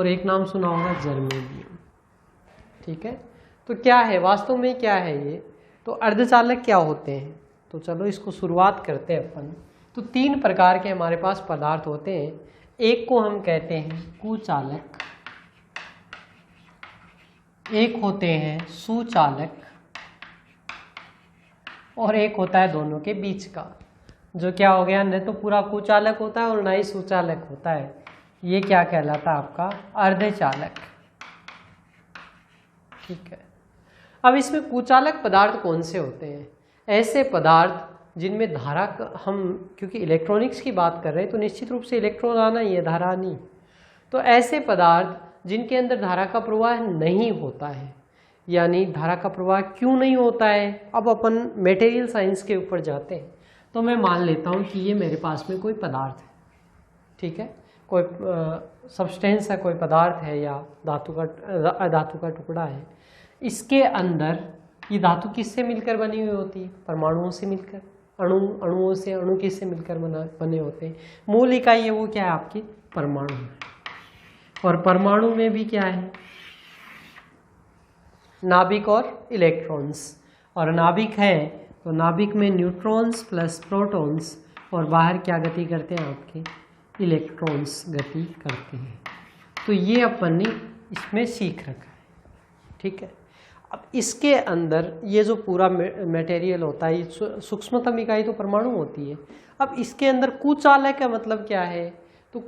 और एक नाम सुना होगा जर्मेनियम। ठीक है, तो क्या है वास्तव में, क्या है ये, तो अर्धचालक क्या होते हैं, तो चलो इसको शुरुआत करते हैं अपन। तो 3 प्रकार के हमारे पास पदार्थ होते हैं। एक को हम कहते हैं कुचालक, एक होते हैं सुचालक, और एक होता है दोनों के बीच का, जो क्या हो गया, न तो पूरा कुचालक होता है और ना ही सुचालक होता है। ये क्या कहलाता है आपका अर्धचालक। ठीक है, अब इसमें कुचालक पदार्थ कौन से होते हैं? ऐसे पदार्थ जिनमें धारा हम, क्योंकि इलेक्ट्रॉनिक्स की बात कर रहे हैं तो निश्चित रूप से इलेक्ट्रॉन आना ही है, धारा नहीं। तो ऐसे पदार्थ जिनके अंदर धारा का प्रवाह नहीं होता है, यानी धारा का प्रवाह क्यों नहीं होता है, अब अपन मटेरियल साइंस के ऊपर जाते हैं। तो मैं मान लेता हूँ कि ये मेरे पास में कोई पदार्थ है, ठीक है, कोई सब्सटेंस है, कोई पदार्थ है या धातु का टुकड़ा है। इसके अंदर ये धातु किससे मिलकर बनी हुई होती है? परमाणुओं से मिलकर, अणुओं से, अणु किससे मिलकर बने होते हैं? मूल इकाई है वो क्या है आपकी? परमाणु है। और परमाणु में भी क्या है? नाभिक और इलेक्ट्रॉन्स। और नाभिक है तो नाभिक में न्यूट्रॉन्स प्लस प्रोटॉन्स, और बाहर क्या गति करते हैं आपके? इलेक्ट्रॉन्स गति करते हैं। तो ये अपन ने इसमें सीख रखा है। ठीक है, अब इसके अंदर ये जो पूरा मटेरियल होता है, सूक्ष्मतम इकाई तो परमाणु होती है। अब इसके अंदर कुचालक का मतलब क्या है? तो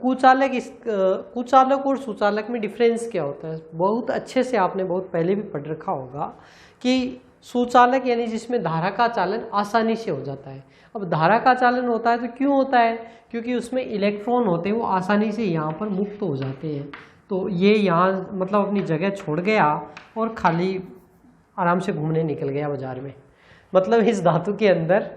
कुचालक और सुचालक में डिफरेंस क्या होता है? बहुत अच्छे से आपने बहुत पहले भी पढ़ रखा होगा कि सुचालक यानी जिसमें धारा का चालन आसानी से हो जाता है। अब धारा का चालन होता है तो क्यों होता है? क्योंकि उसमें इलेक्ट्रॉन होते हैं, वो आसानी से यहाँ पर मुक्त हो जाते हैं। तो ये यहाँ मतलब अपनी जगह छोड़ गया और खाली आराम से घूमने निकल गया बाजार में, मतलब इस धातु के अंदर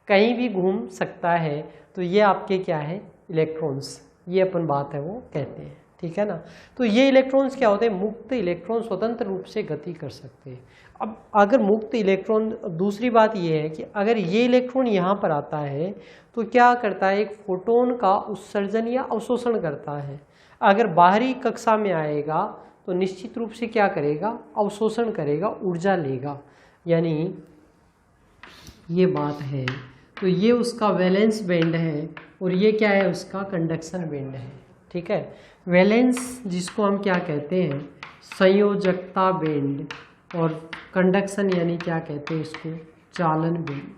कहीं भी घूम सकता है। तो ये आपके क्या है? इलेक्ट्रॉन्स, ये अपन बात है वो कहते हैं। ठीक है ना, तो ये इलेक्ट्रॉन्स क्या होते हैं? मुक्त इलेक्ट्रॉन स्वतंत्र रूप से गति कर सकते हैं। अब अगर मुक्त इलेक्ट्रॉन, दूसरी बात ये है कि अगर ये इलेक्ट्रॉन यहाँ पर आता है तो क्या करता है? एक फोटोन का उत्सर्जन या अवशोषण करता है। अगर बाहरी कक्षा में आएगा तो निश्चित रूप से क्या करेगा? अवशोषण करेगा, ऊर्जा लेगा, यानी ये बात है। तो ये उसका वैलेंस बैंड है और ये क्या है? उसका कंडक्शन बैंड है। ठीक है, वैलेंस जिसको हम क्या कहते हैं? संयोजकता बैंड, और कंडक्शन यानी क्या कहते हैं इसको? चालन बैंड।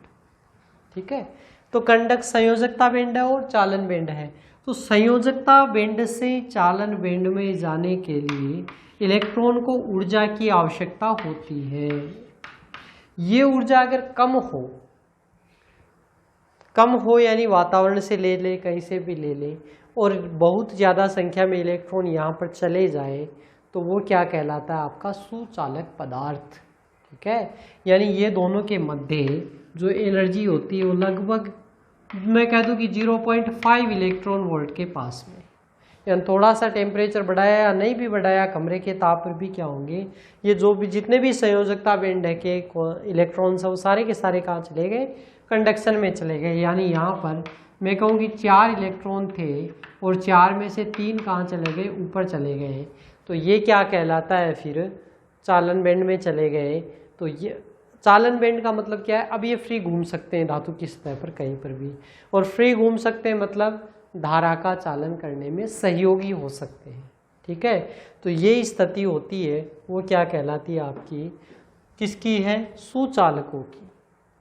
ठीक है, तो संयोजकता बैंड है और चालन बैंड है। तो संयोजकता बैंड से चालन बैंड में जाने के लिए इलेक्ट्रॉन को ऊर्जा की आवश्यकता होती है। ये ऊर्जा अगर कम हो यानी वातावरण से ले ले, कहीं से भी ले ले, और बहुत ज़्यादा संख्या में इलेक्ट्रॉन यहाँ पर चले जाए तो वो क्या कहलाता है? आपका सुचालक पदार्थ। ठीक है, यानी ये दोनों के मध्य जो एनर्जी होती है वो लगभग मैं कह दूं कि 0.5 इलेक्ट्रॉन वोल्ट के पास में, यानी थोड़ा सा टेम्परेचर बढ़ाया या नहीं भी बढ़ाया कमरे के ताप पर भी क्या होंगे? ये जो भी जितने भी संयोजकता बैंड है के इलेक्ट्रॉन्स है वो सारे के सारे कहाँ चले गए? कंडक्शन में चले गए। यानी यहाँ पर मैं कहूँ कि 4 इलेक्ट्रॉन थे और 4 में से 3 कहाँ चले गए? ऊपर चले गए। तो ये क्या कहलाता है फिर? चालन बैंड में चले गए। तो ये चालन बैंड का मतलब क्या है? अब ये फ्री घूम सकते हैं धातु की सतह पर कहीं पर भी, और फ्री घूम सकते हैं मतलब धारा का चालन करने में सहयोगी हो सकते हैं। ठीक है, तो ये स्थिति होती है वो क्या कहलाती है आपकी? किसकी है? सुचालकों की।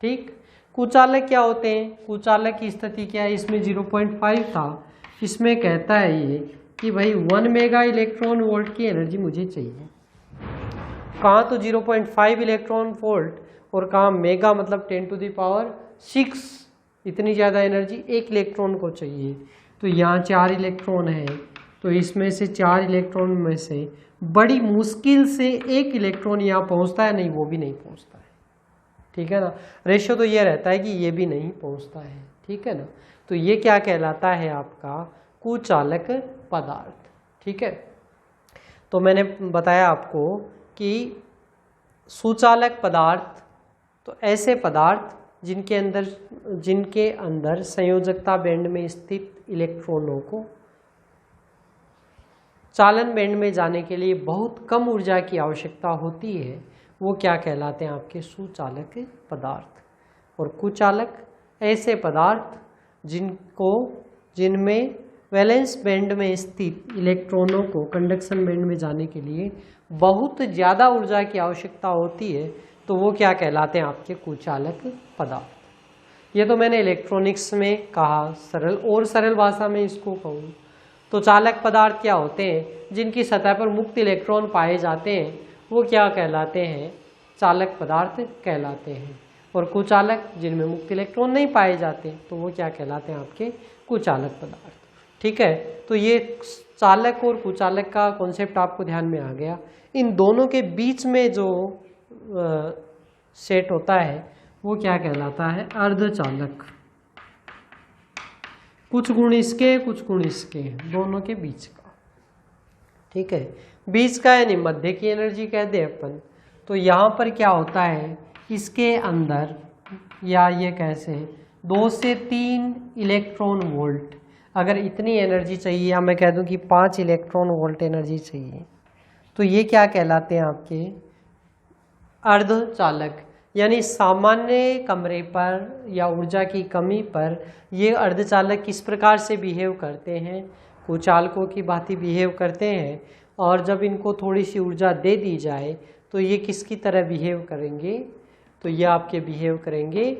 ठीक, कुचालक क्या होते हैं? कुचालक की स्थिति क्या है? इसमें 0.5 था, इसमें कहता है ये कि भाई 1 मेगा इलेक्ट्रॉन वोल्ट की एनर्जी मुझे चाहिए। कहाँ? तो 0.5 इलेक्ट्रॉन वोल्ट, और कहाँ? मेगा मतलब 10⁶ इतनी ज़्यादा एनर्जी एक इलेक्ट्रॉन को चाहिए। तो यहाँ 4 इलेक्ट्रॉन है, तो इसमें से 4 इलेक्ट्रॉन में से बड़ी मुश्किल से एक इलेक्ट्रॉन यहाँ पहुँचता है, नहीं वो भी नहीं पहुँचता है। ठीक है ना, रेशियो तो ये रहता है कि ये भी नहीं पहुँचता है। ठीक है ना, तो ये क्या कहलाता है? आपका कुचालक पदार्थ। ठीक है, तो मैंने बताया आपको कि सुचालक पदार्थ तो ऐसे पदार्थ जिनके अंदर संयोजकता बैंड में स्थित इलेक्ट्रॉनों को चालन बैंड में जाने के लिए बहुत कम ऊर्जा की आवश्यकता होती है, वो क्या कहलाते हैं आपके सुचालक पदार्थ। और कुचालक ऐसे पदार्थ जिनमें वैलेंस बैंड में स्थित इलेक्ट्रॉनों को कंडक्शन बैंड में जाने के लिए बहुत ज़्यादा ऊर्जा की आवश्यकता होती है, तो वो क्या कहलाते हैं आपके कुचालक पदार्थ। ये तो मैंने इलेक्ट्रॉनिक्स में कहा, सरल भाषा में इसको कहूँ तो चालक पदार्थ क्या होते हैं, जिनकी सतह पर मुक्त इलेक्ट्रॉन पाए जाते हैं, वो क्या कहलाते हैं, चालक पदार्थ कहलाते हैं। और कुचालक जिनमें मुक्त इलेक्ट्रॉन नहीं पाए जाते, तो वो क्या कहलाते हैं आपके कुचालक पदार्थ। ठीक है, तो ये चालक और कुचालक का कॉन्सेप्ट आपको ध्यान में आ गया। इन दोनों के बीच में जो सेट होता है वो क्या कहलाता है, अर्धचालक। कुछ गुण इसके कुछ गुण इसके, दोनों के बीच का। ठीक है, बीच का यानी मध्य की एनर्जी कह दे अपन। तो यहाँ पर क्या होता है, इसके अंदर या ये कैसे 2 से 3 इलेक्ट्रॉन वोल्ट, अगर इतनी एनर्जी चाहिए या मैं कह दूं कि 5 इलेक्ट्रॉन वोल्ट एनर्जी चाहिए, तो ये क्या कहलाते हैं आपके अर्धचालक। यानी सामान्य कमरे पर या ऊर्जा की कमी पर ये अर्धचालक किस प्रकार से बिहेव करते हैं, कुचालकों की भांति बिहेव करते हैं। और जब इनको थोड़ी सी ऊर्जा दे दी जाए तो ये किसकी तरह बिहेव करेंगे, तो ये आपके बिहेव करेंगे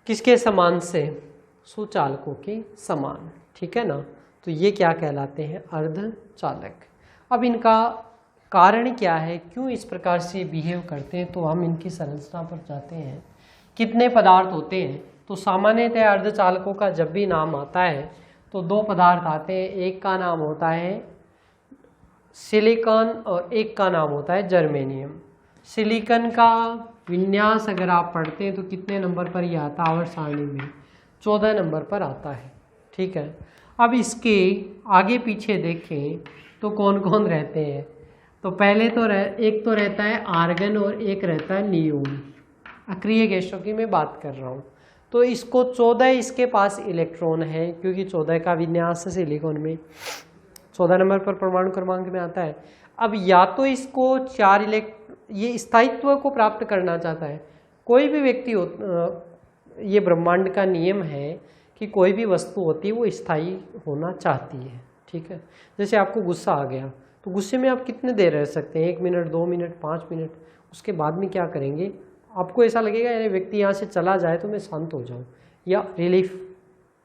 किसके समान से, सुचालकों के समान। ठीक है ना, तो ये क्या कहलाते हैं, अर्धचालक। अब इनका कारण क्या है, क्यों इस प्रकार से बिहेव करते हैं, तो हम इनकी संरचना पर जाते हैं। कितने पदार्थ होते हैं, तो सामान्यतः अर्धचालकों का जब भी नाम आता है तो 2 पदार्थ आते हैं, एक का नाम होता है सिलिकॉन और एक का नाम होता है जर्मेनियम। सिलिकॉन का विन्यास अगर आप पढ़ते हैं तो कितने नंबर पर यह आता है, आवर्त सारणी में 14 नंबर पर आता है। ठीक है, अब इसके आगे पीछे देखें तो कौन कौन रहते हैं, तो पहले तो एक तो रहता है आर्गन और एक रहता है नियोन। अक्रिय गैसों की मैं बात कर रहा हूँ। तो इसको 14 इसके पास इलेक्ट्रॉन है, क्योंकि 14 का विन्यास है सिलिकॉन में, 14 नंबर पर परमाणु क्रमांक में आता है। अब या तो इसको 4 ये स्थायित्व को प्राप्त करना चाहता है। कोई भी व्यक्ति ये ब्रह्मांड का नियम है कि कोई भी वस्तु होती है वो स्थायी होना चाहती है। ठीक है, जैसे आपको गुस्सा आ गया तो गुस्से में आप कितने देर रह सकते हैं, 1 मिनट, 2 मिनट, 5 मिनट, उसके बाद में क्या करेंगे, आपको ऐसा लगेगा यानी व्यक्ति यहाँ से चला जाए तो मैं शांत हो जाऊँ, या रिलीफ,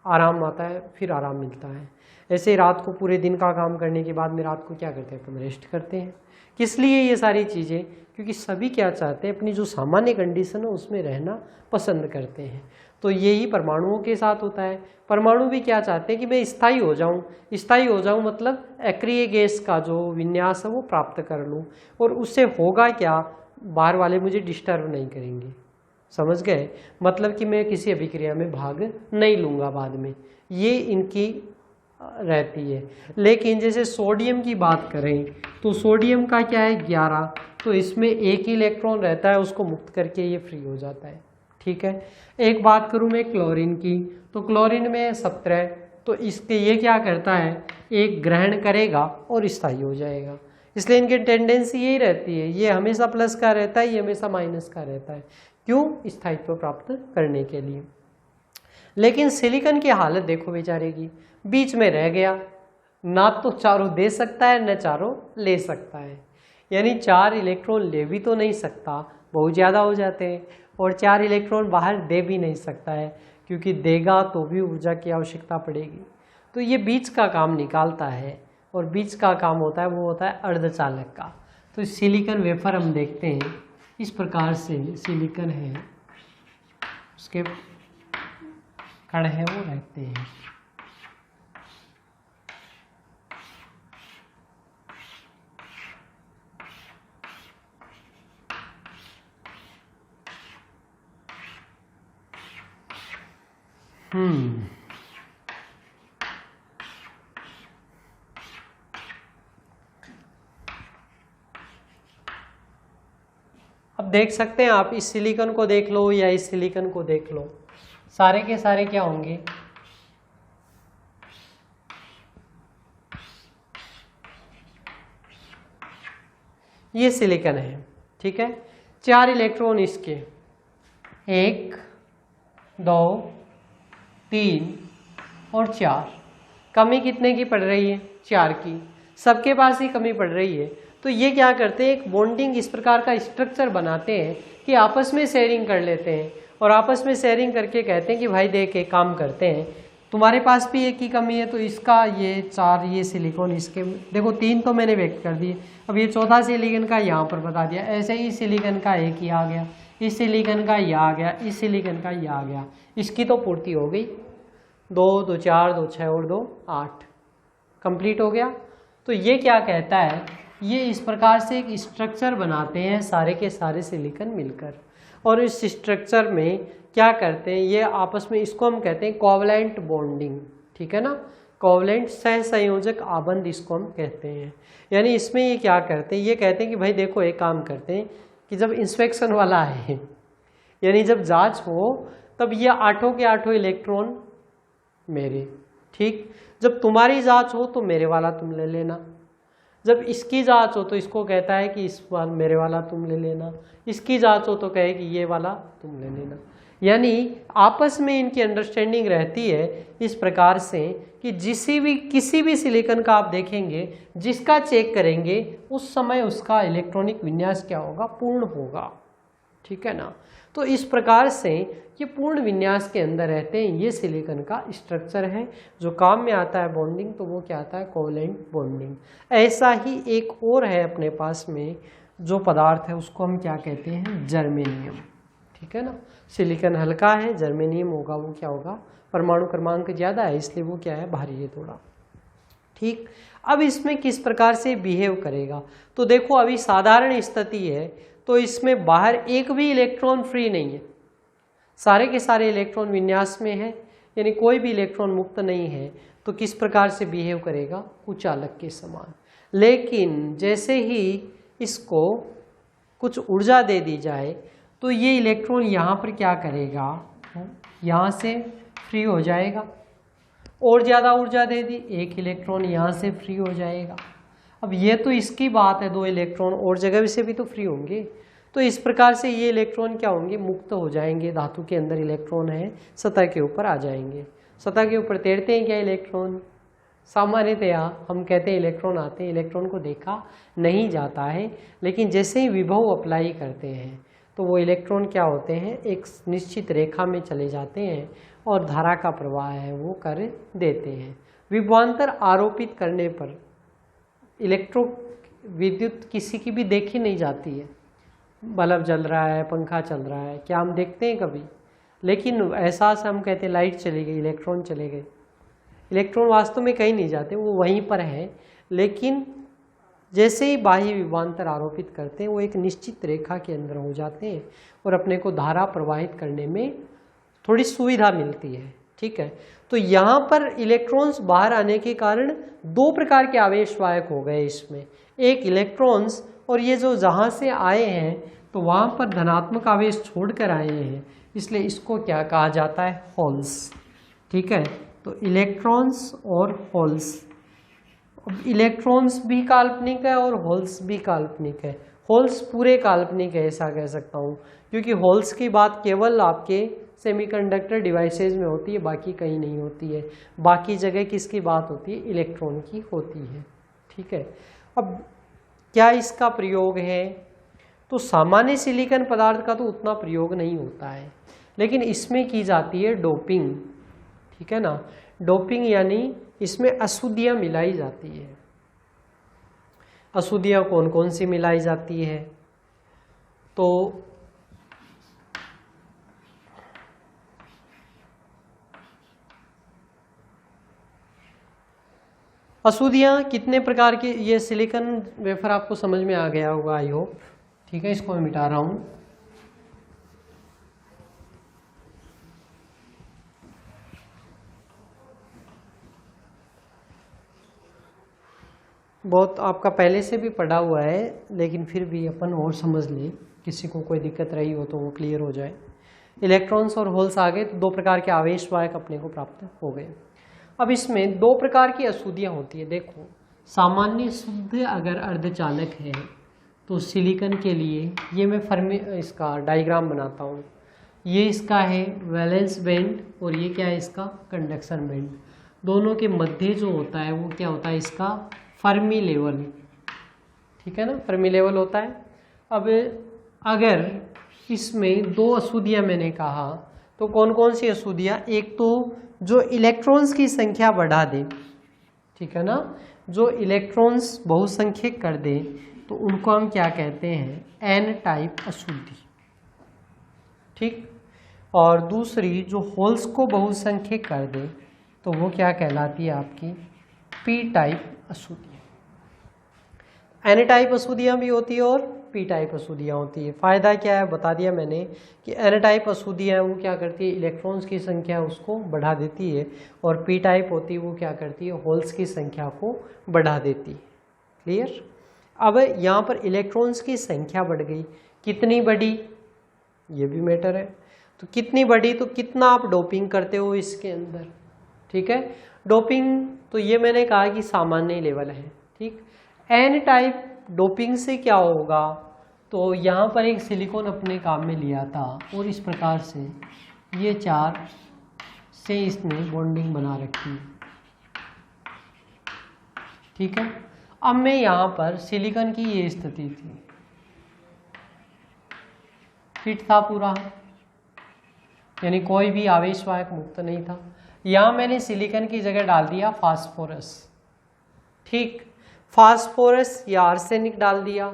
आराम आता है, फिर आराम मिलता है। ऐसे रात को पूरे दिन का काम करने के बाद में रात को क्या करते हैं, अपन रेस्ट करते हैं। किस लिए ये सारी चीज़ें, क्योंकि सभी क्या चाहते हैं, अपनी जो सामान्य कंडीशन है उसमें रहना पसंद करते हैं। तो यही परमाणुओं के साथ होता है। परमाणु भी क्या चाहते हैं कि मैं स्थायी हो जाऊं, स्थायी हो जाऊं मतलब अक्रिय गैस का जो विन्यास है वो प्राप्त कर लूं। और उससे होगा क्या, बाहर वाले मुझे डिस्टर्ब नहीं करेंगे, समझ गए, मतलब कि मैं किसी अभिक्रिया में भाग नहीं लूँगा बाद में, ये इनकी रहती है। लेकिन जैसे सोडियम की बात करें तो सोडियम का क्या है 11, तो इसमें एक ही इलेक्ट्रॉन रहता है, उसको मुक्त करके ये फ्री हो जाता है। ठीक है, एक बात करूं मैं क्लोरीन की, तो क्लोरीन में 17, तो इसके ये क्या करता है, एक ग्रहण करेगा और स्थायी हो जाएगा। इसलिए इनकी टेंडेंसी यही रहती है, ये हमेशा प्लस का रहता है, ये हमेशा माइनस का रहता है। क्यों, स्थायित्व प्राप्त करने के लिए। लेकिन सिलिकॉन की हालत देखो बेचारे की, बीच में रह गया, ना तो चारों दे सकता है न चारों ले सकता है। यानी 4 इलेक्ट्रॉन ले भी तो नहीं सकता, बहुत ज़्यादा हो जाते हैं, और 4 इलेक्ट्रॉन बाहर दे भी नहीं सकता है, क्योंकि देगा तो भी ऊर्जा की आवश्यकता पड़ेगी। तो ये बीच का काम निकालता है, और बीच का काम होता है वो होता है अर्धचालक का। तो सिलिकॉन वेफर हम देखते हैं इस प्रकार से, सिलिकॉन है, उसके कण है वो रहते हैं। अब देख सकते हैं आप, इस सिलिकॉन को देख लो या इस सिलिकॉन को देख लो, सारे के सारे क्या होंगे, ये सिलिकॉन है, ठीक है। 4 इलेक्ट्रॉन इसके, 1 2 3 और 4। कमी कितने की पड़ रही है? 4 की। सबके पास ही कमी पड़ रही है। तो ये क्या करते हैं, एक बॉन्डिंग इस प्रकार का स्ट्रक्चर बनाते हैं कि आपस में शेयरिंग कर लेते हैं और आपस में शेयरिंग करके कहते हैं कि भाई देख एक काम करते हैं, तुम्हारे पास भी एक की कमी है तो इसका ये 4 ये सिलिकॉन इसके, देखो 3 तो मैंने व्यक्त कर दिए, अब ये चौथा सिलिकॉन का यहाँ पर बता दिया। ऐसे ही सिलिकॉन का एक ही आ गया, इस सिलिकॉन का ये आ गया, इस सिलिकॉन का ये आ गया, इसकी तो पूर्ति हो गई। 2 2 4 2 6 और 2 8 कंप्लीट हो गया। तो ये क्या कहता है, ये इस प्रकार से एक स्ट्रक्चर बनाते हैं सारे के सारे सिलिकॉन मिलकर, और इस स्ट्रक्चर में क्या करते हैं, ये आपस में, इसको हम कहते हैं कोवलेंट बॉन्डिंग, ठीक है ना। कोवलेंट सहसंयोजक आबंध इसको हम कहते हैं। यानी इसमें ये क्या करते हैं, ये कहते हैं कि भाई देखो एक काम करते हैं कि जब इंस्पेक्शन वाला है, यानी जब जांच हो, तब ये 8 के 8 इलेक्ट्रॉन मेरे, ठीक। जब तुम्हारी जांच हो तो मेरे वाला तुम ले लेना, जब इसकी जांच हो तो इसको कहता है कि इस बार मेरे वाला तुम ले लेना, इसकी जांच हो तो कहे कि ये वाला तुम ले लेना। यानी आपस में इनकी अंडरस्टैंडिंग रहती है इस प्रकार से कि किसी भी सिलिकॉन का आप देखेंगे, जिसका चेक करेंगे उस समय उसका इलेक्ट्रॉनिक विन्यास क्या होगा, पूर्ण होगा, ठीक है ना। तो इस प्रकार से ये पूर्ण विन्यास के अंदर रहते हैं, ये सिलिकॉन का स्ट्रक्चर है। जो काम में आता है बॉन्डिंग, तो वो क्या आता है, कोवलेंट बॉन्डिंग। ऐसा ही एक और है अपने पास में जो पदार्थ है, उसको हम क्या कहते हैं, जर्मेनियम, ठीक है ना। सिलिकॉन हल्का है, जर्मेनियम होगा वो क्या होगा, परमाणु क्रमांक ज़्यादा है, इसलिए वो क्या है, भारी है थोड़ा, ठीक। अब इसमें किस प्रकार से बिहेव करेगा, तो देखो अभी साधारण स्थिति है तो इसमें बाहर एक भी इलेक्ट्रॉन फ्री नहीं है, सारे के सारे इलेक्ट्रॉन विन्यास में है, यानी कोई भी इलेक्ट्रॉन मुक्त नहीं है। तो किस प्रकार से बिहेव करेगा, कुचालक के समान। लेकिन जैसे ही इसको कुछ ऊर्जा दे दी जाए तो ये इलेक्ट्रॉन यहाँ पर क्या करेगा, यहाँ से फ्री हो जाएगा। और ज़्यादा ऊर्जा दे दी, एक इलेक्ट्रॉन यहाँ से फ्री हो जाएगा। अब ये तो इसकी बात है, 2 इलेक्ट्रॉन और जगह से भी तो फ्री होंगे। तो इस प्रकार से ये इलेक्ट्रॉन क्या होंगे, मुक्त हो जाएंगे। धातु के अंदर इलेक्ट्रॉन है, सतह के ऊपर आ जाएंगे। सतह के ऊपर तैरते हैं क्या इलेक्ट्रॉन, सामान्यतया हम कहते हैं इलेक्ट्रॉन आते हैं, इलेक्ट्रॉन को देखा नहीं जाता है, लेकिन जैसे ही विभव अप्लाई करते हैं तो वो इलेक्ट्रॉन क्या होते हैं, एक निश्चित रेखा में चले जाते हैं और धारा का प्रवाह है वो कर देते हैं। विभवांतर आरोपित करने पर विद्युत किसी की भी देखी नहीं जाती है। बल्ब जल रहा है, पंखा चल रहा है, क्या हम देखते हैं कभी, लेकिन एहसास हम कहते हैं लाइट चली गई, इलेक्ट्रॉन चले गए। इलेक्ट्रॉन वास्तव में कहीं नहीं जाते, वो वहीं पर है, लेकिन जैसे ही बाह्य विभवांतर आरोपित करते हैं वो एक निश्चित रेखा के अंदर हो जाते हैं और अपने को धारा प्रवाहित करने में थोड़ी सुविधा मिलती है, ठीक है। तो यहाँ पर इलेक्ट्रॉन्स बाहर आने के कारण 2 प्रकार के आवेश वाहक हो गए इसमें, एक इलेक्ट्रॉन्स, और ये जो जहाँ से आए हैं तो वहाँ पर धनात्मक आवेश छोड़कर आए हैं, इसलिए इसको क्या कहा जाता है, होल्स, ठीक है। तो इलेक्ट्रॉन्स और होल्स, इलेक्ट्रॉन्स भी काल्पनिक है और होल्स भी काल्पनिक है। होल्स पूरे काल्पनिक है ऐसा कह सकता हूँ, क्योंकि होल्स की बात केवल आपके सेमीकंडक्टर डिवाइसेज में होती है, बाकी कहीं नहीं होती है। बाकी जगह किसकी बात होती है, इलेक्ट्रॉन की होती है, ठीक है। अब क्या इसका प्रयोग है, तो सामान्य सिलिकॉन पदार्थ का तो उतना प्रयोग नहीं होता है, लेकिन इसमें की जाती है डोपिंग, ठीक है ना। डोपिंग यानी इसमें अशुद्धियाँ मिलाई जाती है। अशुद्धियाँ कौन कौन सी मिलाई जाती है, तो अशुद्धियाँ कितने प्रकार की, ये सिलिकॉन वेफर आपको समझ में आ गया होगा आई होप, ठीक है। इसको मैं मिटा रहा हूँ। बहुत आपका पहले से भी पढ़ा हुआ है, लेकिन फिर भी अपन और समझ लें, किसी को कोई दिक्कत रही हो तो वो क्लियर हो जाए। इलेक्ट्रॉन्स और होल्स आ गए तो 2 प्रकार के आवेश वाहक अपने को प्राप्त हो गए। अब इसमें 2 प्रकार की अशुद्धियाँ होती है। देखो, सामान्य शुद्ध अगर अर्धचालक है तो सिलिकॉन के लिए ये मैं फर्मी इसका डायग्राम बनाता हूँ। ये इसका है वैलेंस बैंड और ये क्या है इसका कंडक्शन बैंड। दोनों के मध्य जो होता है वो क्या होता है इसका फर्मी लेवल, ठीक है ना, फर्मी लेवल होता है। अब अगर इसमें दो अशुद्धियाँ मैंने कहा तो कौन कौन सी अशुद्धियाँ, एक तो जो इलेक्ट्रॉन्स की संख्या बढ़ा दे, ठीक है ना, जो इलेक्ट्रॉन्स बहुसंख्यक कर दे तो उनको हम क्या कहते हैं एन टाइप अशुद्धि, ठीक। और दूसरी जो होल्स को बहुसंख्यक कर दे तो वो क्या कहलाती है आपकी पी टाइप अशुद्धियाँ। एन टाइप अशुद्धियाँ भी होती है और पी टाइप अशुद्धियाँ होती है। फ़ायदा क्या है बता दिया मैंने कि एन टाइप अशुद्धियाँ वो क्या करती है इलेक्ट्रॉन्स की संख्या उसको बढ़ा देती है, और पी टाइप होती है वो क्या करती है होल्स की संख्या को बढ़ा देती है। क्लियर। अब यहाँ पर इलेक्ट्रॉन्स की संख्या बढ़ गई, कितनी बढ़ी ये भी मैटर है। तो कितनी बढ़ी तो कितना आप डोपिंग करते हो इसके अंदर, ठीक है। डोपिंग तो ये मैंने कहा कि सामान्य लेवल है, ठीक। एन टाइप डोपिंग से क्या होगा, तो यहाँ पर एक सिलिकॉन अपने काम में लिया था और इस प्रकार से ये चार से इसने बॉन्डिंग बना रखी है, ठीक है। अब मैं यहाँ पर सिलिकॉन की ये स्थिति थी, फिट था पूरा, यानी कोई भी आवेशवाहक मुक्त नहीं था। यहाँ मैंने सिलिकॉन की जगह डाल दिया फास्फोरस, ठीक, फास्फोरस या आर्सेनिक डाल दिया।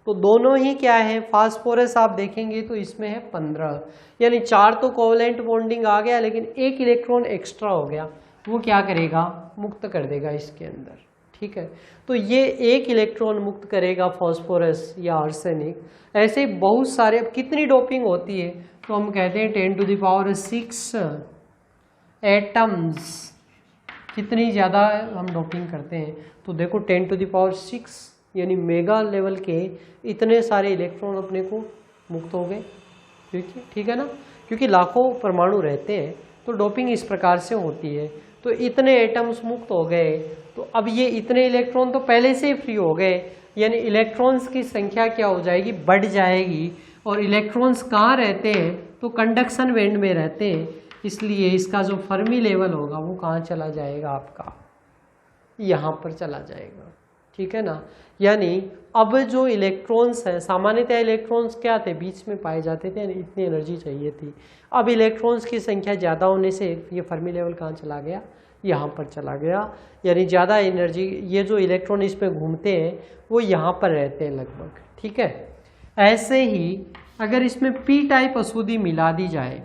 तो दोनों ही क्या है, फास्फोरस आप देखेंगे तो इसमें है 15, यानी 4 तो कोवलेंट बॉन्डिंग आ गया, लेकिन एक इलेक्ट्रॉन एक्स्ट्रा हो गया, वो क्या करेगा मुक्त कर देगा इसके अंदर, ठीक है। तो ये एक इलेक्ट्रॉन मुक्त करेगा फास्फोरस या आर्सेनिक। ऐसे बहुत सारे, अब कितनी डोपिंग होती है तो हम कहते हैं 10⁶ एटम्स, कितनी ज़्यादा हम डोपिंग करते हैं तो देखो 10⁶ यानी मेगा लेवल के इतने सारे इलेक्ट्रॉन अपने को मुक्त हो गए, ठीक है ना, क्योंकि लाखों परमाणु रहते हैं तो डोपिंग इस प्रकार से होती है। तो इतने एटम्स मुक्त हो गए, तो अब ये इतने इलेक्ट्रॉन तो पहले से ही फ्री हो गए, यानी इलेक्ट्रॉन्स की संख्या क्या हो जाएगी बढ़ जाएगी। और इलेक्ट्रॉन्स कहाँ रहते हैं तो कंडक्शन बैंड में रहते हैं, इसलिए इसका जो फर्मी लेवल होगा वो कहाँ चला जाएगा आपका यहाँ पर चला जाएगा, ठीक है ना। यानी अब जो इलेक्ट्रॉन्स हैं, सामान्यतः इलेक्ट्रॉन्स क्या थे बीच में पाए जाते थे, यानी इतनी एनर्जी चाहिए थी। अब इलेक्ट्रॉन्स की संख्या ज़्यादा होने से ये फर्मी लेवल कहाँ चला गया यहाँ पर चला गया, यानी ज़्यादा एनर्जी, ये जो इलेक्ट्रॉन इस पर घूमते हैं वो यहाँ पर रहते हैं लगभग, ठीक है। ऐसे ही अगर इसमें पी टाइप अशुद्धि मिला दी जाए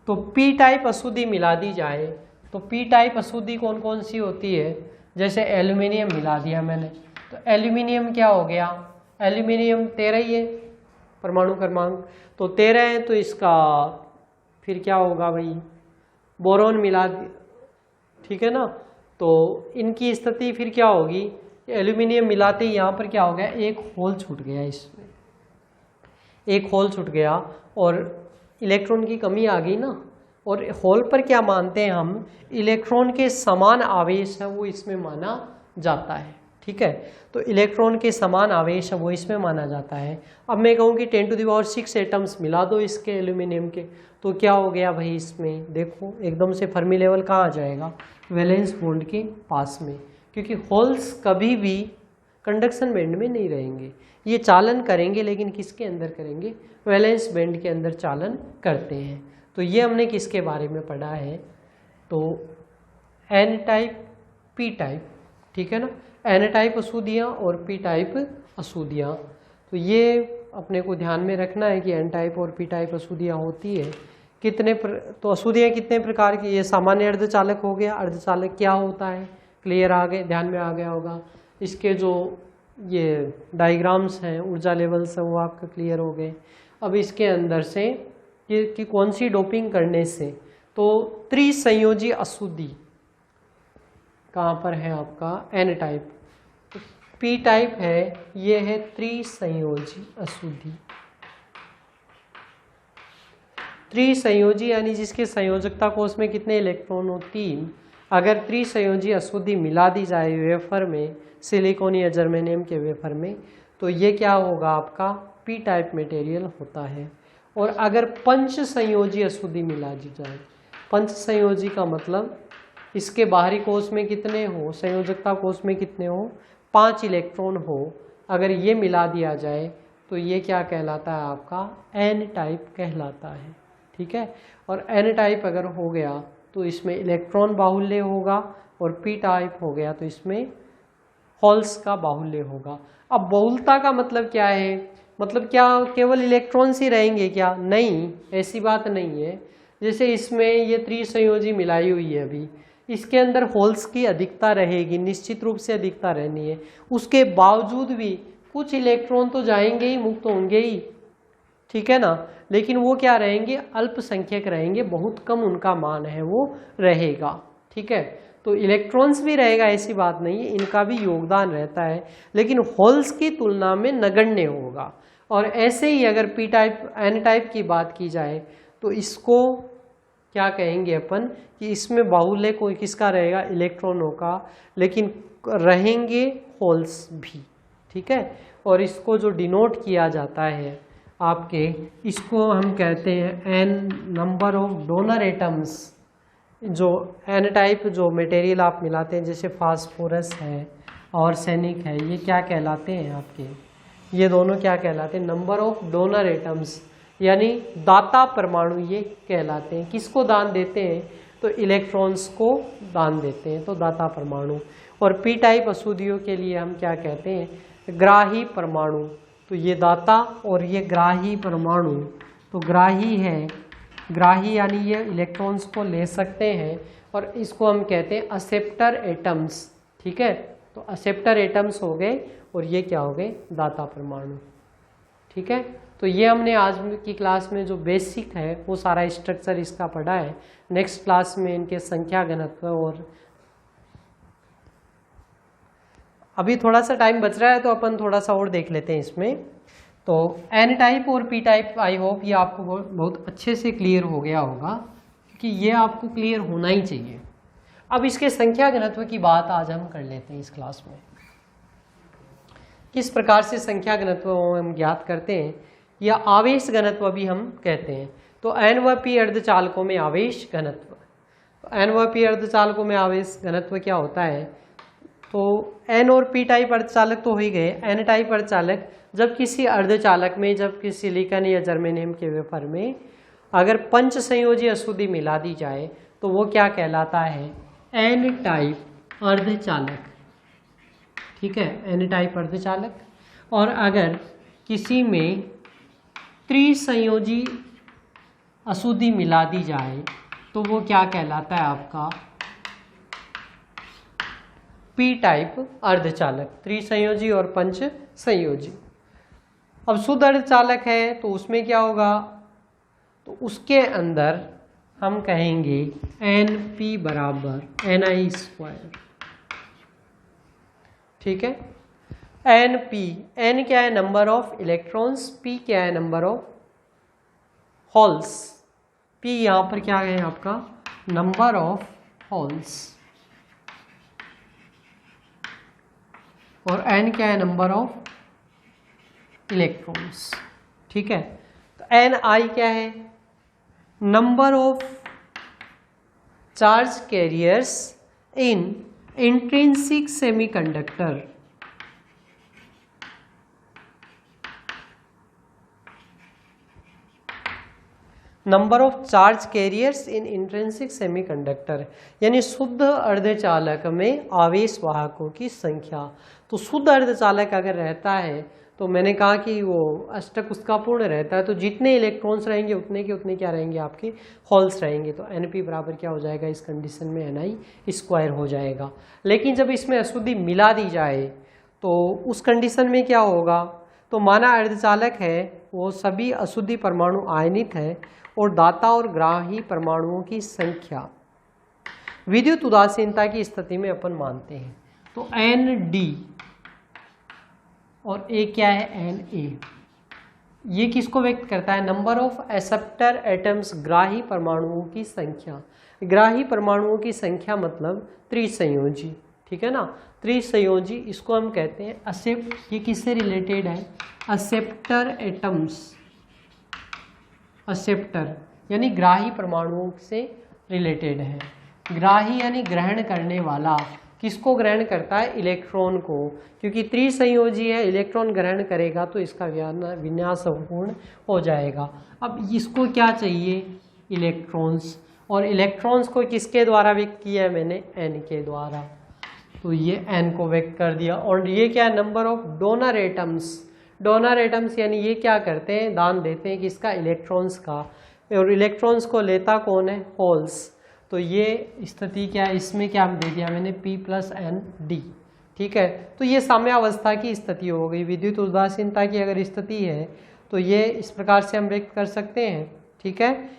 तो पी टाइप अशुद्धि मिला दी जाए तो पी टाइप अशुद्धि कौन कौन सी होती है, जैसे एल्यूमिनियम मिला दिया मैंने तो एल्यूमिनियम क्या हो गया, एल्यूमिनियम 13 ही है परमाणु क्रमांक, तो 13 है तो इसका फिर क्या होगा भाई बोरोन मिला, ठीक है ना। तो इनकी स्थिति फिर क्या होगी, एल्यूमिनियम मिलाते ही यहाँ पर क्या हो गया एक होल छूट गया, इसमें एक होल छूट गया और इलेक्ट्रॉन की कमी आ गई ना। और होल पर क्या मानते हैं हम, इलेक्ट्रॉन के समान आवेश है वो इसमें माना जाता है, ठीक है। तो इलेक्ट्रॉन के समान आवेश है वो इसमें माना जाता है। अब मैं कहूँ कि 10⁶ एटम्स मिला दो इसके एल्यूमिनियम के, तो क्या हो गया भाई इसमें देखो एकदम से फर्मी लेवल कहाँ आ जाएगा वैलेंस बॉन्ड के पास में, क्योंकि होल्स कभी भी कंडक्शन बैंड में नहीं रहेंगे, ये चालन करेंगे लेकिन किसके अंदर करेंगे वैलेंस बैंड के अंदर चालन करते हैं। तो ये हमने किसके बारे में पढ़ा है, तो एन टाइप पी टाइप, ठीक है ना, एन टाइप अशुद्धियाँ और पी टाइप अशुद्धियाँ। तो ये अपने को ध्यान में रखना है कि एन टाइप और पी टाइप अशुद्धियाँ होती है कितने तो अशुद्धियाँ कितने प्रकार की, ये सामान्य अर्धचालक हो गया, अर्धचालक क्या होता है क्लियर आ गए, ध्यान में आ गया होगा। इसके जो ये डायग्राम्स हैं ऊर्जा लेवल्स हैं वो आपका क्लियर हो गए। अब इसके अंदर से कि कौन सी डोपिंग करने से, तो त्रिसंयोजी अशुद्धि कहाँ पर है आपका एन टाइप, पी टाइप है, ये है त्रिसंयोजी अशुद्धि। त्रिसंयोजी यानी जिसके संयोजकता कोष में कितने इलेक्ट्रॉन हो 3। अगर त्रिसंयोजी अशुद्धि मिला दी जाए वेफर में, सिलिकॉन या जर्मेनियम के वेफर में, तो ये क्या होगा आपका पी टाइप मटेरियल होता है। और अगर पंच संयोजी अशुद्धि मिला दी जाए, पंच संयोजी का मतलब इसके बाहरी कोष में कितने हो, संयोजकता कोष में कितने हो, 5 इलेक्ट्रॉन हो, अगर ये मिला दिया जाए तो ये क्या कहलाता है आपका एन टाइप कहलाता है। ठीक है, और एन टाइप अगर हो गया तो इसमें इलेक्ट्रॉन बाहुल्य होगा, और पी टाइप हो गया तो इसमें होल्स का बाहुल्य होगा। अब बहुलता का मतलब क्या है, मतलब क्या केवल इलेक्ट्रॉन्स ही रहेंगे क्या? नहीं, ऐसी बात नहीं है। जैसे इसमें ये त्रिसंयोजी मिलाई हुई है, अभी इसके अंदर होल्स की अधिकता रहेगी, निश्चित रूप से अधिकता रहनी है। उसके बावजूद भी कुछ इलेक्ट्रॉन तो जाएंगे ही, मुक्त होंगे ही, ठीक है ना, लेकिन वो क्या रहेंगे, अल्पसंख्यक रहेंगे, बहुत कम उनका मान है वो रहेगा। ठीक है, तो इलेक्ट्रॉन्स भी रहेगा, ऐसी बात नहीं है, इनका भी योगदान रहता है, लेकिन होल्स की तुलना में नगण्य होगा। और ऐसे ही अगर पी टाइप एन टाइप की बात की जाए तो इसको क्या कहेंगे अपन कि इसमें बाहुल्य कोई किसका रहेगा, इलेक्ट्रॉनों का, लेकिन रहेंगे होल्स भी। ठीक है, और इसको जो डिनोट किया जाता है आपके, इसको हम कहते हैं N number of donor atoms. जो एन टाइप जो मटेरियल आप मिलाते हैं, जैसे फास्फोरस है और सैनिक है, ये क्या कहलाते हैं आपके, ये दोनों क्या कहलाते हैं, नंबर ऑफ डोनर एटम्स, यानी दाता परमाणु ये कहलाते हैं। किसको दान देते हैं, तो इलेक्ट्रॉन्स को दान देते हैं, तो दाता परमाणु। और पी टाइप अशुद्धियों के लिए हम क्या कहते हैं, ग्राही परमाणु। तो ये दाता और ये ग्राही परमाणु, तो ग्राही है, ग्राही यानी ये इलेक्ट्रॉन्स को ले सकते हैं, और इसको हम कहते हैं असेप्टर एटम्स। ठीक है, तो असेप्टर एटम्स हो गए, और ये क्या हो गए, दाता परमाणु। ठीक है, तो ये हमने आज की क्लास में जो बेसिक है वो सारा स्ट्रक्चर इसका पढ़ा है। नेक्स्ट क्लास में इनके संख्या घनत्व, और अभी थोड़ा सा टाइम बच रहा है तो अपन थोड़ा सा और देख लेते हैं इसमें। तो एन टाइप और पी टाइप, आई होप ये आपको बहुत अच्छे से क्लियर हो गया होगा, क्योंकि ये आपको क्लियर होना ही चाहिए। अब इसके संख्या घनत्व की बात आज हम कर लेते हैं इस क्लास में। किस प्रकार से संख्या घनत्व हम ज्ञात करते हैं, या आवेश घनत्व भी हम कहते हैं। तो एन व पी अर्धचालकों में आवेश घनत्व, तो एन व पी अर्धचालकों में आवेश घनत्व क्या होता है, तो एन और पी टाइप अर्धचालक तो हो ही गए। एन टाइप अर्धचालक जब किसी अर्धचालक में, जब किसी सिलिकॉन या जर्मेनियम के वेफर में अगर पंच संयोजी अशुद्धि मिला दी जाए तो वो क्या कहलाता है, एन टाइप अर्धचालक। ठीक है, एन टाइप अर्धचालक। और अगर किसी में त्रिसंयोजी अशुद्धि मिला दी जाए तो वो क्या कहलाता है आपका, पी टाइप अर्धचालक, त्रिसंयोजी और पंच संयोजी। अब शुद्ध अर्धचालक है तो उसमें क्या होगा, तो उसके अंदर हम कहेंगे एन पी बराबर एन आई स्क्वायर। ठीक है, एन पी, एन क्या है, नंबर ऑफ इलेक्ट्रॉन्स, पी क्या है, नंबर ऑफ होल्स। पी यहाँ पर क्या है आपका, नंबर ऑफ होल्स, और एन क्या है, नंबर ऑफ इलेक्ट्रॉन्स। ठीक है, तो एन आई क्या है, number of charge carriers in intrinsic semiconductor. Number of charge carriers in intrinsic semiconductor, यानी शुद्ध अर्धचालक में आवेश वाहकों की संख्या। तो शुद्ध अर्धचालक अगर रहता है तो मैंने कहा कि वो अष्टक उसका पूर्ण रहता है, तो जितने इलेक्ट्रॉन्स रहेंगे उतने के उतने क्या रहेंगे, आपके होल्स रहेंगे। तो एन पी बराबर क्या हो जाएगा इस कंडीशन में, एन आई स्क्वायर हो जाएगा। लेकिन जब इसमें अशुद्धि मिला दी जाए तो उस कंडीशन में क्या होगा, तो माना अर्धचालक है वो सभी अशुद्धि परमाणु आयनित है, और दाता और ग्राही परमाणुओं की संख्या विद्युत उदासीनता की स्थिति में अपन मानते हैं। तो एन डी और ए क्या है, एन ए, ये किसको व्यक्त करता है, नंबर ऑफ एक्सेप्टर एटम्स, ग्राही परमाणुओं की संख्या। ग्राही परमाणुओं की संख्या मतलब त्रिसंयोजी। ठीक है ना। त्रिसंयोजी इसको हम कहते हैं ये किससे रिलेटेड है, असेप्टर एटम्स, असेप्टर यानी ग्राही परमाणुओं से रिलेटेड है। ग्राही यानी ग्रहण करने वाला, किसको ग्रहण करता है, इलेक्ट्रॉन को, क्योंकि त्रिसंयोजी है, इलेक्ट्रॉन ग्रहण करेगा तो इसका विन्यास पूर्ण हो जाएगा। अब इसको क्या चाहिए, इलेक्ट्रॉन्स, और इलेक्ट्रॉन्स को किसके द्वारा व्यक्त किया है मैंने, एन के द्वारा, तो ये एन को व्यक्त कर दिया। और ये क्या है, number of donor atoms, donor atoms यानी ये क्या करते हैं, दान देते हैं किसका, इलेक्ट्रॉन्स का, और इलेक्ट्रॉन्स को लेता कौन है, होल्स। तो ये स्थिति क्या है, इसमें क्या दे दिया मैंने, P+N_D, ठीक है। तो ये साम्यावस्था की स्थिति हो गई। विद्युत उदासीनता की अगर स्थिति है तो ये इस प्रकार से हम व्यक्त कर सकते हैं, ठीक है,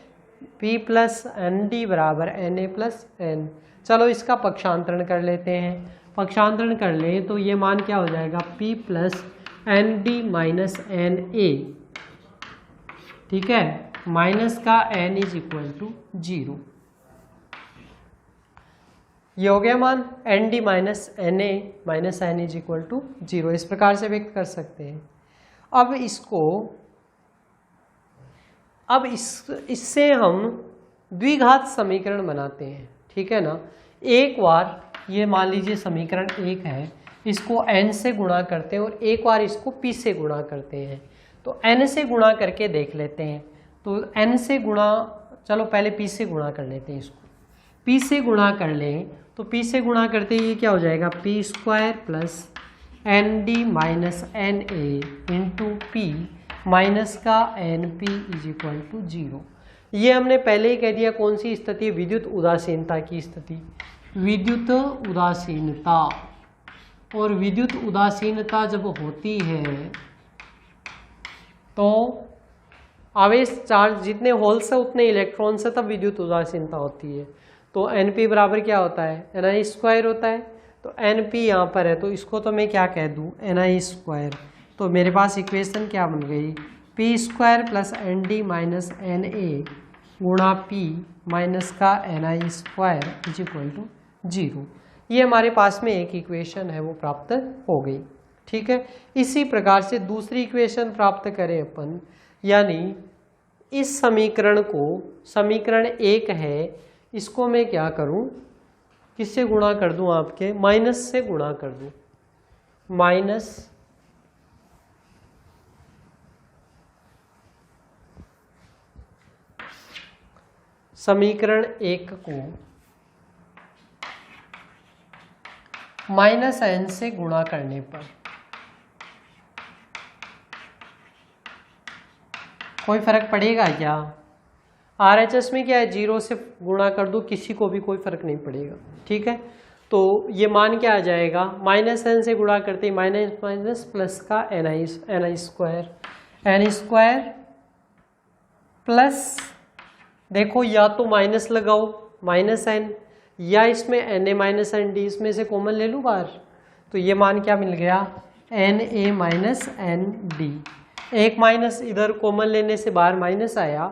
P+N_D बराबर Na+N। चलो इसका पक्षांतरण कर लेते हैं, पक्षांतरण कर ले तो ये मान क्या हो जाएगा, P+ND -Na, ठीक है, माइनस का n = 0, ये हो गया मान ND - Na - n = 0, इस प्रकार से व्यक्त कर सकते हैं। अब इससे हम द्विघात समीकरण बनाते हैं, ठीक है ना। एक बार ये मान लीजिए समीकरण 1 है, इसको n से गुणा करते हैं और एक बार इसको p से गुणा करते हैं। तो n से गुणा करके देख लेते हैं, तो n से गुणा, चलो पहले p से गुणा कर लेते हैं, इसको p से गुणा कर लें तो p से गुणा करते ही क्या हो जाएगा, p² + ND - Na × p minus का NP = 0। ये हमने पहले ही कह दिया कौन सी स्थिति, विद्युत उदासीनता की स्थिति, विद्युत उदासीनता। और विद्युत उदासीनता जब होती है तो आवेश चार्ज जितने होल्स है उतने इलेक्ट्रॉन से, तब विद्युत उदासीनता होती है। तो NP बराबर क्या होता है, Ni² होता है। तो NP यहाँ पर है तो इसको तो मैं क्या कह दूँ, Ni²। तो मेरे पास इक्वेशन क्या बन गई, P² + ND - Na गुणा P माइनस का Ni² = 0। ये हमारे पास में एक इक्वेशन है वो प्राप्त हो गई, ठीक है। इसी प्रकार से दूसरी इक्वेशन प्राप्त करें अपन, यानी इस समीकरण को, समीकरण 1 है, इसको मैं क्या करूं, किससे गुणा कर दूं, आपके माइनस से गुणा कर दूं, माइनस समीकरण 1 को -n से गुणा करने पर कोई फर्क पड़ेगा क्या, RHS में क्या है, 0 से गुणा कर दो किसी को भी कोई फर्क नहीं पड़ेगा, ठीक है। तो ये मान क्या आ जाएगा, -n से गुणा करते ही माइनस प्लस का Ni² प्लस, देखो या तो माइनस लगाओ -n, या इसमें Na - ND इसमें से कॉमन ले लूँ बाहर, तो ये मान क्या मिल गया, Na - ND। एक माइनस इधर कॉमन लेने से बाहर माइनस आया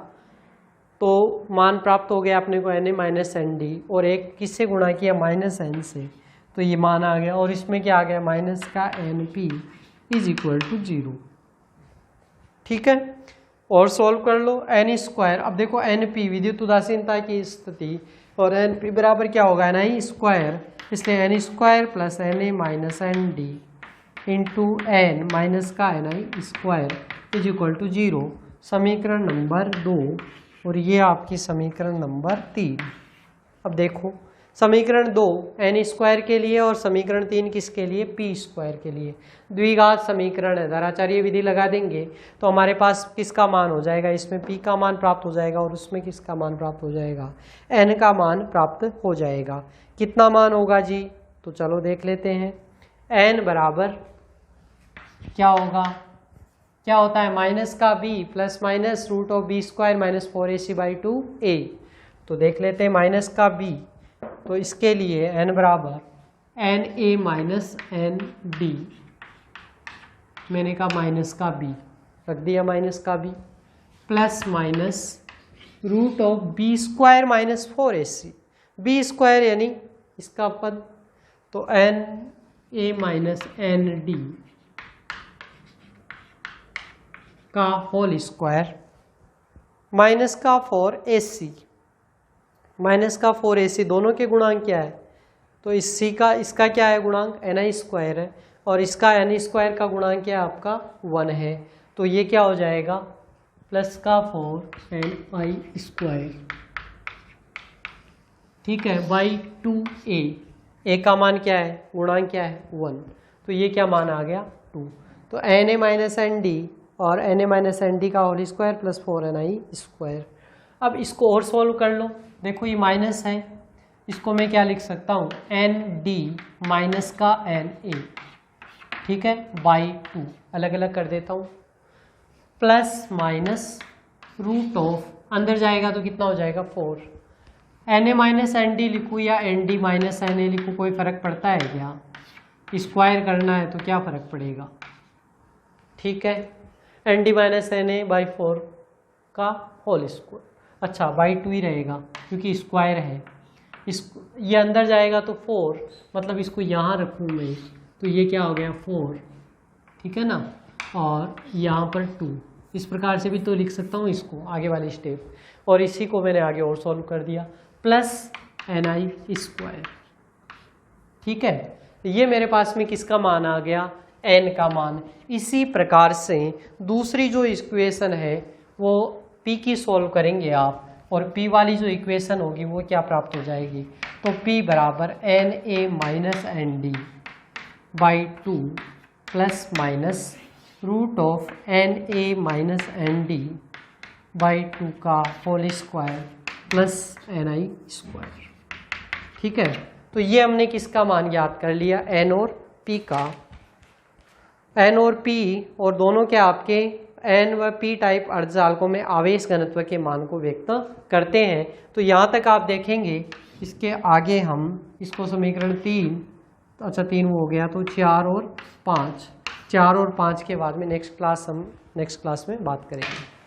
तो मान प्राप्त हो गया अपने को Na - ND, और एक किससे गुणा किया, -n से, तो ये मान आ गया। और इसमें क्या आ गया, माइनस का NP = 0, ठीक है। और सॉल्व कर लो, N²। अब देखो NP विद्युत उदासीनता की स्थिति, और NP बराबर क्या होगा, Ni², इसलिए N² + Na - ND × n minus का Ni² = 0, समीकरण नंबर 2। और ये आपकी समीकरण नंबर 3। अब देखो समीकरण 2 N² के लिए और समीकरण 3 किसके लिए, P² के लिए। द्विघात समीकरण है, धाराचार्य विधि लगा देंगे तो हमारे पास किसका मान हो जाएगा, इसमें P का मान प्राप्त हो जाएगा और उसमें किसका मान प्राप्त हो जाएगा, N का मान प्राप्त हो जाएगा। कितना मान होगा जी, तो चलो देख लेते हैं। N बराबर क्या होगा, क्या होता है, माइनस का b plus minus √b² - 4ac/2a। तो देख लेते हैं माइनस का b, तो इसके लिए n बराबर Na - ND, मैंने कहा माइनस का b रख दिया, माइनस का b plus minus √b² - 4ac, b² यानी इसका पद तो N A minus N D का होल स्क्वायर माइनस का 4ac, माइनस का 4ac दोनों के गुणांक क्या है? तो इसका क्या है गुणांक? ni स्क्वायर है, और इसका ni स्क्वायर का गुणांक क्या है आपका? 1 है। तो ये क्या हो जाएगा? प्लस का 4ni स्क्वायर, ठीक है, बाई 2a। a का मान क्या है? गुणांक क्या है? 1। तो ये क्या मान आ गया? 2। तो na माइनस एन डी और na माइनस एन डी का whole square plus 4ni square. अब इसको और सॉल्व कर लो। देखो ये माइनस है, इसको मैं क्या लिख सकता हूँ? एन डी माइनस का एन ए, ठीक है, बाई 2, अलग अलग कर देता हूँ, प्लस माइनस रूट ऑफ, अंदर जाएगा तो कितना हो जाएगा? 4। N A minus N D लिखूँ या N D minus N A लिखूँ, कोई फ़र्क पड़ता है क्या? स्क्वायर करना है तो क्या फ़र्क पड़ेगा? ठीक है, N D minus N A by 4 का होल स्क्वायर, अच्छा बाई 2 ही रहेगा क्योंकि स्क्वायर है। ये अंदर जाएगा तो 4, मतलब इसको यहाँ रखूँ मैं तो ये क्या हो गया? 4, ठीक है ना, और यहाँ पर 2। इस प्रकार से भी तो लिख सकता हूँ इसको, आगे वाले स्टेप, और इसी को मैंने आगे और सॉल्व कर दिया, प्लस ni स्क्वायर, ठीक है। ये मेरे पास में किसका मान आ गया? n का मान। इसी प्रकार से दूसरी जो इक्वेशन है वो p की सॉल्व करेंगे आप, और p वाली जो इक्वेशन होगी वो क्या प्राप्त हो जाएगी? तो p बराबर N A minus N D by 2 plus minus root of N A minus N D by 2 का whole square plus ni square, ठीक है। तो ये हमने किसका मान ज्ञात कर लिया? n और p का। n और p और दोनों के आपके n व p टाइप अर्धचालकों में आवेश घनत्व के मान को व्यक्त करते हैं। तो यहाँ तक आप देखेंगे, इसके आगे हम इसको समीकरण 3, अच्छा 3 हो गया, तो 4 और 5 के बाद में नेक्स्ट क्लास में बात करेंगे।